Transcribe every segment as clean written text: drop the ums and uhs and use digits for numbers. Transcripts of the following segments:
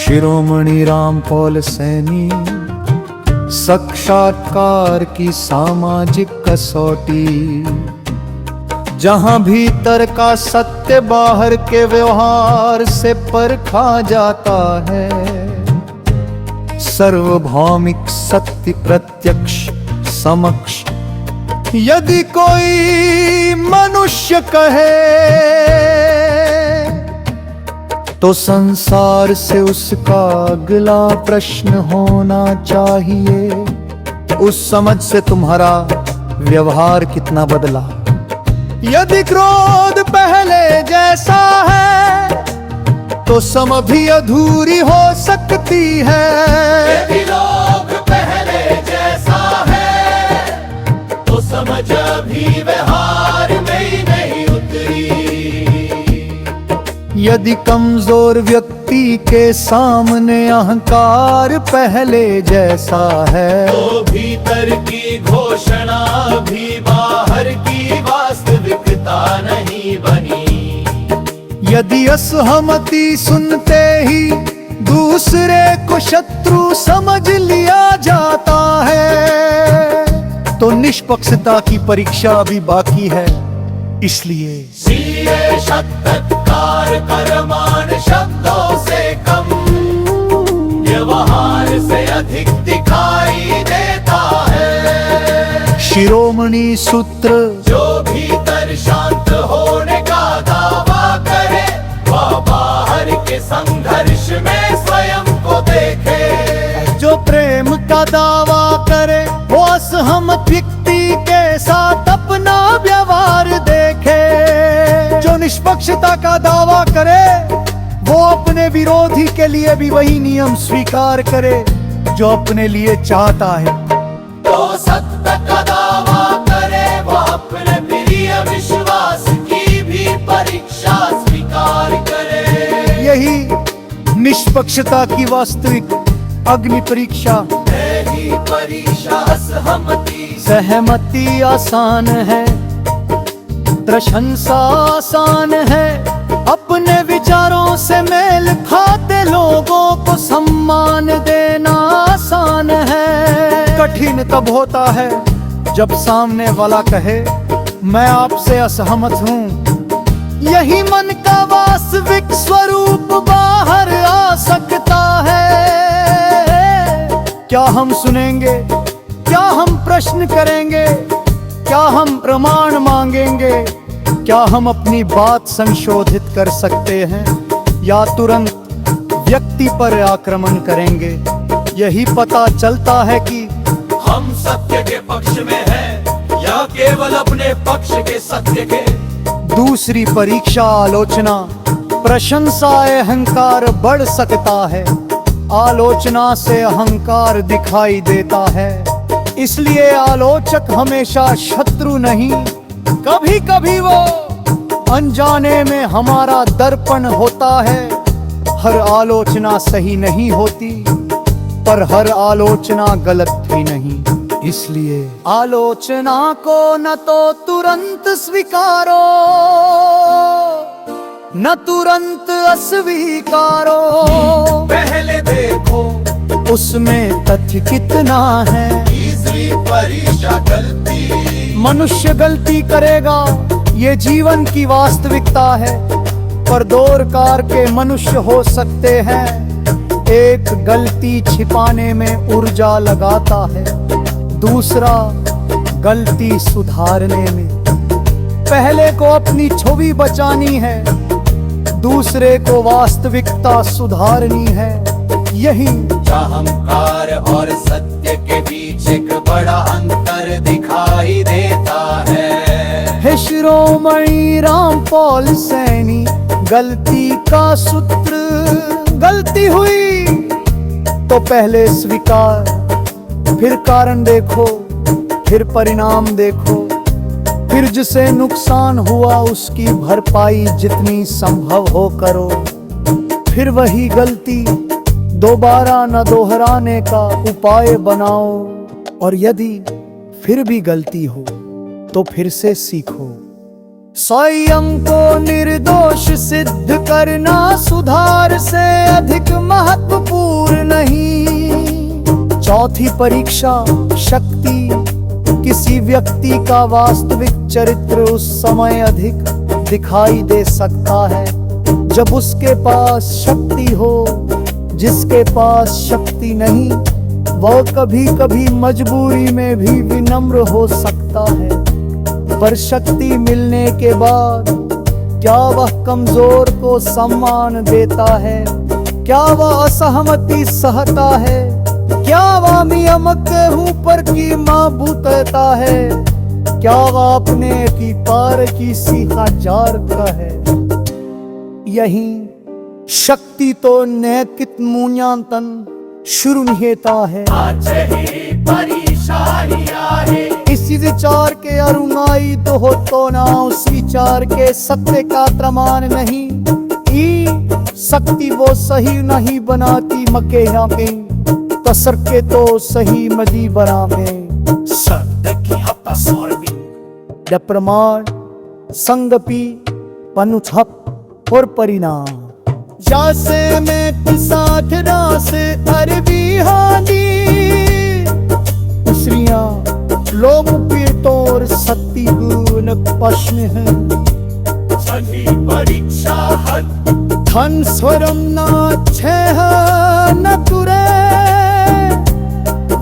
शिरोमणि Rampaul Saini, साक्षात्कार की सामाजिक कसौटी। जहां भीतर का सत्य बाहर के व्यवहार से परखा जाता है, सार्वभौमिक सत्य प्रत्यक्ष समक्ष यदि कोई मनुष्य कहे, तो संसार से उसका अगला प्रश्न होना चाहिए, उस समझ से तुम्हारा व्यवहार कितना बदला। यदि क्रोध पहले जैसा है, तो सम भी अधूरी हो सकती है। यदि लोभ पहले जैसा है, तो समझ भी व्यवहार में ही नहीं उतरी। यदि कमजोर व्यक्ति के सामने अहंकार पहले जैसा है, तो भीतर की घोषणा भी बाहर की वास्तविकता नहीं बनी। यदि असहमति सुनते ही दूसरे को शत्रु समझ लिया जाता है, तो निष्पक्षता की परीक्षा अभी बाकी है। इसलिए सीए सत्कार कर्मान शब्दों से कम, व्यवहार से अधिक दिखाई देता है। शिरोमणि सूत्र, जो भीतर शांत होने का दावा करे, वह बाहर के संघर्ष में स्वयं को देखे। जो प्रेम का दावा करे, वो असहमत व्यक्ति के साथ अपना व्यवहार देखे। जो निष्पक्षता का दावा करे, वो अपने विरोधी के लिए भी वही नियम स्वीकार करे जो अपने लिए चाहता है। तो सत्य का दावा करे, वह अपने प्रिय विश्वास की भी परीक्षा स्वीकार करे। यही निष्पक्षता की वास्तविक अग्नि परीक्षा। पहली परीक्षा असहमति, सहमति आसान है, प्रशंसा आसान है, अपने विचारों से मेल खाते लोगों को सम्मान देना आसान है। कठिन तब होता है जब सामने वाला कहे, मैं आपसे असहमत हूँ। यही मन का वास्तविक स्वरूप बाहर आ सकता है। क्या हम सुनेंगे? क्या हम प्रश्न करेंगे? क्या हम प्रमाण मांगेंगे? क्या हम अपनी बात संशोधित कर सकते हैं, या तुरंत व्यक्ति पर आक्रमण करेंगे? यही पता चलता है कि हम सत्य के पक्ष में हैं या केवल अपने पक्ष के सत्य के। दूसरी परीक्षा आलोचना। प्रशंसा अहंकार बढ़ सकता है, आलोचना से अहंकार दिखाई देता है। इसलिए आलोचक हमेशा शत्रु नहीं, कभी कभी वो अनजाने में हमारा दर्पण होता है। हर आलोचना सही नहीं होती, पर हर आलोचना गलत भी नहीं। इसलिए आलोचना को न तो तुरंत स्वीकारो, न तुरंत अस्वीकारो। पहले देखो उसमें तथ्य कितना है। तीसरी परीक्षा गलती। मनुष्य गलती करेगा, ये जीवन की वास्तविकता है, पर दो प्रकार के मनुष्य हो सकते हैं। एक गलती छिपाने में ऊर्जा लगाता है, दूसरा गलती सुधारने में। पहले को अपनी छवि बचानी है, दूसरे को वास्तविकता सुधारनी है। यही अहंकार और सत्य के बीच एक बड़ा अंतर दिखाई देता है। शिरोमणि रामपॉल सैनी, गलती का सूत्र। गलती हुई तो पहले स्वीकार, फिर कारण देखो, फिर परिणाम देखो, फिर जिसे नुकसान हुआ उसकी भरपाई जितनी संभव हो करो। फिर वही गलती दोबारा न दोहराने का उपाय बनाओ, और यदि फिर भी गलती हो तो फिर से सीखो। स्वयं को निर्दोष सिद्ध करना सुधार से अधिक महत्वपूर्ण नहीं। चौथी परीक्षा, शक्ति। किसी व्यक्ति का वास्तविक चरित्र उस समय अधिक दिखाई दे सकता है जब उसके पास शक्ति हो। जिसके पास शक्ति नहीं, वह कभी कभी मजबूरी में भी विनम्र हो सकता है। पर शक्ति मिलने के बाद क्या वह कमजोर को सम्मान देता है? क्या वह असहमति सहता है? क्या वह नियम के ऊपर की मां बूतता है? क्या वह अपने की पार की सीखा जारता है? यही शक्ति तो नैतिक मूल्यांकन शुरू निहिता है। इसी विचार के अरुणाई तो हो तो ना उस विचार के सत्य का प्रमाण नहीं। शक्ति वो सही नहीं बनाती मके यहाँ पे तसर के तो सही मजी बना में प्रमाण संगपी पनुछप और परिणाम जैसे में साधना से अरबी हानी स्त्रियां लोग पीतोर सत्ती गुण पश्न है परीक्षा धन स्वरम नाच्छे न तुरे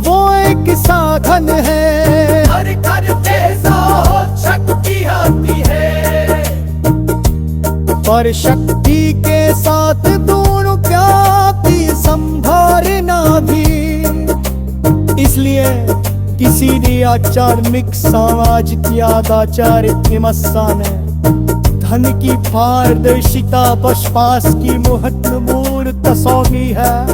वो एक साधन है हर करते शक्ति आती है पर शक्ति के साथ दोनों व्यापी संभावना भी। इसलिए किसी ने आचार्मिक सामाजिक यादाचारिक विमर्शा में धन की पारदर्शिता बशपास की महत्वपूर्ण तस्वीर है।